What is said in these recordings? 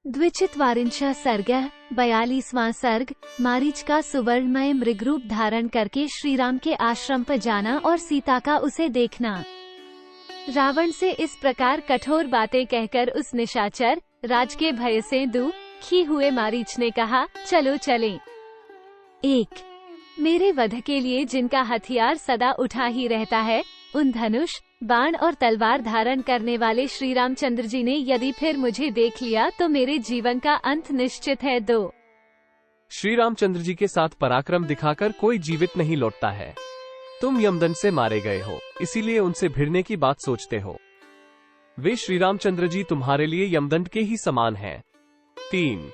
द्विचित्वारिंशः सर्गः 42वां सर्ग। मारीच का सुवर्णमय मृगरूप धारण करके श्री राम के आश्रम पर जाना और सीता का उसे देखना। रावण से इस प्रकार कठोर बातें कहकर उस निशाचर राज के भय से दुखी हुए मारीच ने कहा, चलो चलें। 1. मेरे वध के लिए जिनका हथियार सदा उठा ही रहता है, उन धनुष, बाण और तलवार धारण करने वाले श्री रामचंद्र जी ने यदि फिर मुझे देख लिया तो मेरे जीवन का अंत निश्चित है। 2. श्री रामचंद्र जी के साथ पराक्रम दिखाकर कोई जीवित नहीं लौटता है। तुम यमदंड से मारे गए हो, इसीलिए उनसे भिड़ने की बात सोचते हो। वे श्री रामचंद्र जी तुम्हारे लिए यमदंड के ही समान हैं। 3.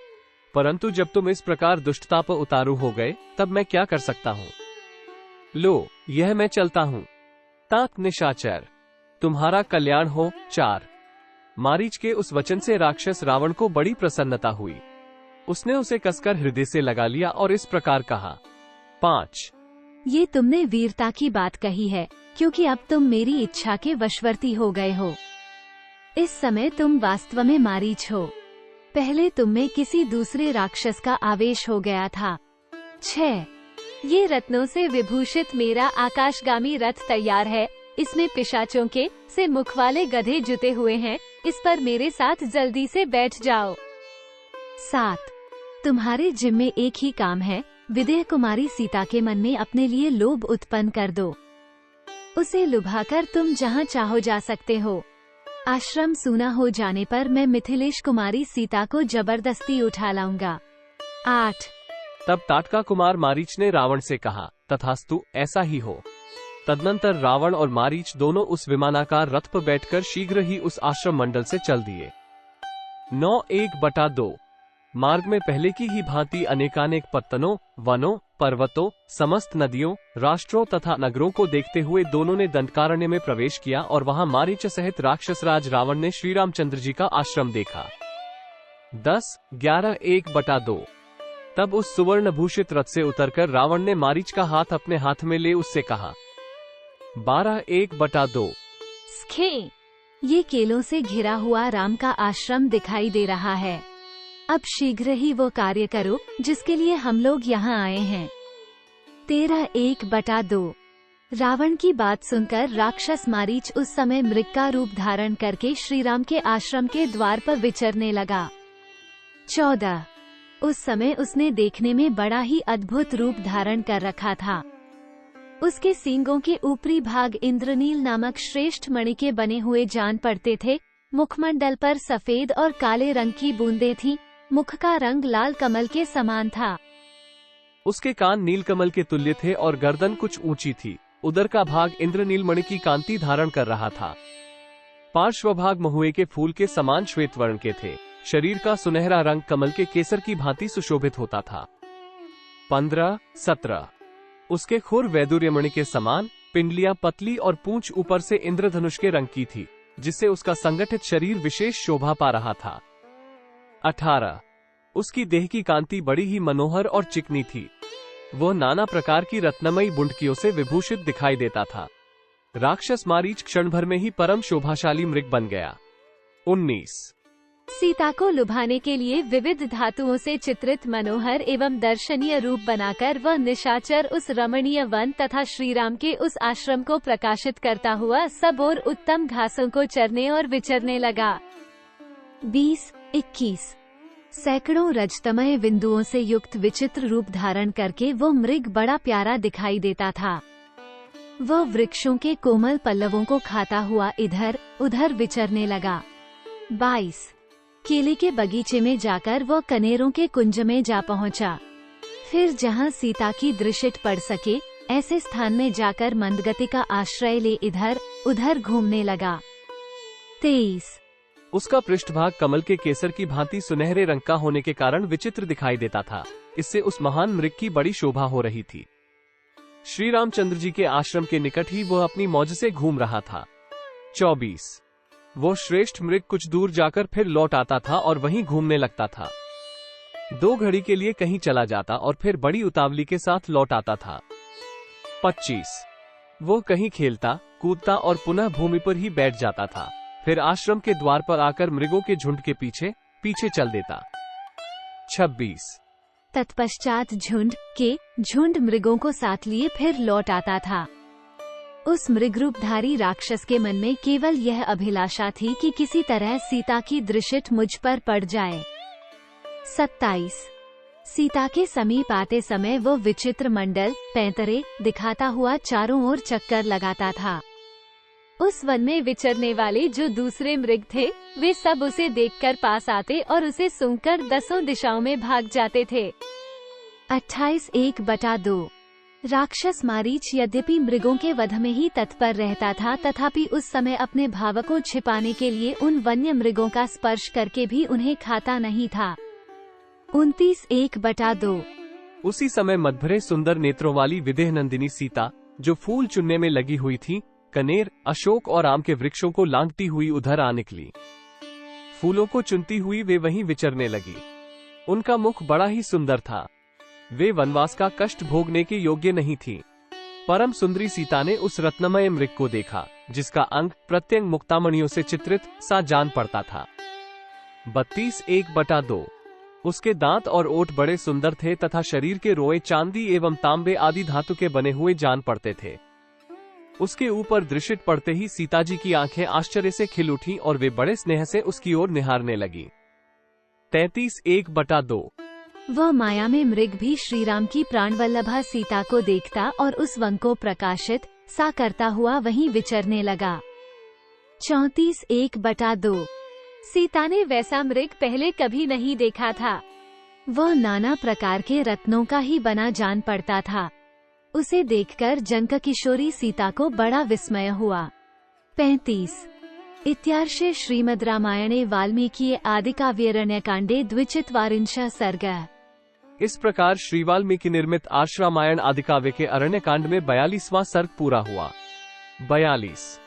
परंतु जब तुम इस प्रकार दुष्टता पर उतारू हो गए, तब मैं क्या कर सकता हूँ? लो, यह मैं चलता हूँ। तात निशाचर, तुम्हारा कल्याण हो। 4. मारीच के उस वचन से राक्षस रावण को बड़ी प्रसन्नता हुई। उसने उसे कसकर हृदय से लगा लिया और इस प्रकार कहा। 5. ये तुमने वीरता की बात कही है, क्योंकि अब तुम मेरी इच्छा के वशवर्ती हो गए हो। इस समय तुम वास्तव में मारीच हो। पहले तुम में किसी दूसरे राक्षस का आवेश हो गया था। 6. ये रत्नों से विभूषित मेरा आकाशगामी रथ तैयार है। इसमें पिशाचों के से मुख वाले गधे जुते हुए हैं। इस पर मेरे साथ जल्दी से बैठ जाओ। 7. तुम्हारे जिम्मे एक ही काम है, विदेह कुमारी सीता के मन में अपने लिए लोभ उत्पन्न कर दो। उसे लुभाकर तुम जहाँ चाहो जा सकते हो। आश्रम सूना हो जाने पर मैं मिथिलेश कुमारी सीता को जबरदस्ती उठा लाऊंगा। 8. तब ताटका कुमार मारीच ने रावण से कहा, तथास्तु, ऐसा ही हो। तदनंतर रावण और मारीच दोनों उस विमानाकार रथ पर बैठकर शीघ्र ही उस आश्रम मंडल से चल दिए। 9:1/2 मार्ग में पहले की ही भांति अनेकानेक पत्तनों, वनों, पर्वतों, समस्त नदियों, राष्ट्रों तथा नगरों को देखते हुए दोनों ने दंडकारण्य में प्रवेश किया और वहां मारीच सहित राक्षसराज रावण ने श्री रामचंद्र जी का आश्रम देखा। 10:11:1/2 तब उस सुवर्ण भूषित रथ से उतरकर रावण ने मारीच का हाथ अपने हाथ में ले उससे कहा। 12:1/2 स्खे, ये केलों से घिरा हुआ राम का आश्रम दिखाई दे रहा है। अब शीघ्र ही वो कार्य करो जिसके लिए हम लोग यहाँ आए हैं। 13:1/2 रावण की बात सुनकर राक्षस मारीच उस समय मृग का रूप धारण करके श्री राम के आश्रम के द्वार पर विचरने लगा। 14 उस समय उसने देखने में बड़ा ही अद्भुत रूप धारण कर रखा था। उसके सींगों के ऊपरी भाग इंद्रनील नामक श्रेष्ठ मणि के बने हुए जान पड़ते थे। मुखमंडल पर सफेद और काले रंग की बूंदें थीं। मुख का रंग लाल कमल के समान था। उसके कान नीलकमल के तुल्य थे और गर्दन कुछ ऊंची थी। उदर का भाग इंद्रनील मणि की कांति धारण कर रहा था। पार्श्वभाग महुए के फूल के समान श्वेत वर्ण के थे। शरीर का सुनहरा रंग कमल के केसर की भांति सुशोभित होता था। 15:17 उसके खुर वैदुर्यमणि के समान, पिंडलियां पतली और पूंछ ऊपर से इंद्रधनुष के रंग की थी, जिससे उसका संगठित शरीर विशेष शोभा पा रहा था। 18 उसकी देह की कांति बड़ी ही मनोहर और चिकनी थी। वह नाना प्रकार की रत्नमयी बुंडकियों से विभूषित दिखाई देता था। राक्षस मारीच क्षण भर में ही परम शोभाशाली मृग बन गया। 19 सीता को लुभाने के लिए विविध धातुओं से चित्रित मनोहर एवं दर्शनीय रूप बनाकर वह निशाचर उस रमणीय वन तथा श्री राम के उस आश्रम को प्रकाशित करता हुआ सब और उत्तम घासों को चरने और विचरने लगा। 20:21 सैकड़ों रजतमय बिंदुओं से युक्त विचित्र रूप धारण करके वो मृग बड़ा प्यारा दिखाई देता था। वह वृक्षों के कोमल पल्लवों को खाता हुआ इधर उधर विचरने लगा। 22 केले के बगीचे में जाकर वह कनेरों के कुंज में जा पहुंचा। फिर जहां सीता की दृष्टि पड़ सके ऐसे स्थान में जाकर मंदगति का आश्रय ले इधर उधर घूमने लगा। 23 उसका पृष्ठभाग कमल के केसर की भांति सुनहरे रंग का होने के कारण विचित्र दिखाई देता था। इससे उस महान मृग की बड़ी शोभा हो रही थी। श्री रामचंद्र जी के आश्रम के निकट ही वह अपनी मौज से घूम रहा था। 24 वो श्रेष्ठ मृग कुछ दूर जाकर फिर लौट आता था और वहीं घूमने लगता था। 2 घड़ी के लिए कहीं चला जाता और फिर बड़ी उतावली के साथ लौट आता था। 25 वो कहीं खेलता कूदता और पुनः भूमि पर ही बैठ जाता था। फिर आश्रम के द्वार पर आकर मृगों के झुंड के पीछे पीछे चल देता। 26। तत्पश्चात झुंड मृगों को साथ लिए फिर लौट आता था। उस मृगरूपधारी राक्षस के मन में केवल यह अभिलाषा थी कि किसी तरह सीता की दृष्टि मुझ पर पड़ जाए। 27। सीता के समीप आते समय वो विचित्र मंडल पैंतरे दिखाता हुआ चारों ओर चक्कर लगाता था। उस वन में विचरने वाले जो दूसरे मृग थे, वे सब उसे देखकर पास आते और उसे सूंघकर 10 दिशाओं में भाग जाते थे। 28 1/2। राक्षस मारीच यद्यपि मृगों के वध में ही तत्पर रहता था, तथापि उस समय अपने भाव को छिपाने के लिए उन वन्य मृगों का स्पर्श करके भी उन्हें खाता नहीं था। 29 1/2। उसी समय मदभरे सुंदर नेत्रों वाली विदेह नंदिनी सीता, जो फूल चुनने में लगी हुई थी, कनेर, अशोक और आम के वृक्षों को लांघती हुई उधर आ निकली। फूलों को चुनती हुई वे वहीं विचरने लगी। उनका मुख बड़ा ही सुंदर था। वे वनवास का कष्ट भोगने के योग्य नहीं थी। परम सुंदरी सीता ने उस रत्नमय मृग को देखा, जिसका अंग प्रत्यंग मुक्तामणियों से चित्रित सा जान पड़ता था। 32 1/2। उसके दांत और ओठ बड़े सुंदर थे तथा शरीर के रोए चांदी एवं तांबे आदि धातु के बने हुए जान पड़ते थे। उसके ऊपर दृष्टि पड़ते ही सीताजी की आंखें आश्चर्य से खिल उठी और वे बड़े स्नेह से उसकी ओर निहारने लगी। 33 1/2। वह माया में मृग भी श्रीराम की प्राणवल्लभा सीता को देखता और उस वन को प्रकाशित सा करता हुआ वहीं विचरने लगा। 34 1/2। सीता ने वैसा मृग पहले कभी नहीं देखा था। वह नाना प्रकार के रत्नों का ही बना जान पड़ता था। उसे देखकर जनक किशोरी सीता को बड़ा विस्मय हुआ। 35। इत्यार्षे श्रीमद् रामायणे वाल्मीकि आदिकाव्यरण्यकाण्डे 24 सर्गः। इस प्रकार श्री वाल्मीकि निर्मित आर्ष रामायण आदिकाव्य के अरण्यकांड में 42वां सर्ग पूरा हुआ। 42।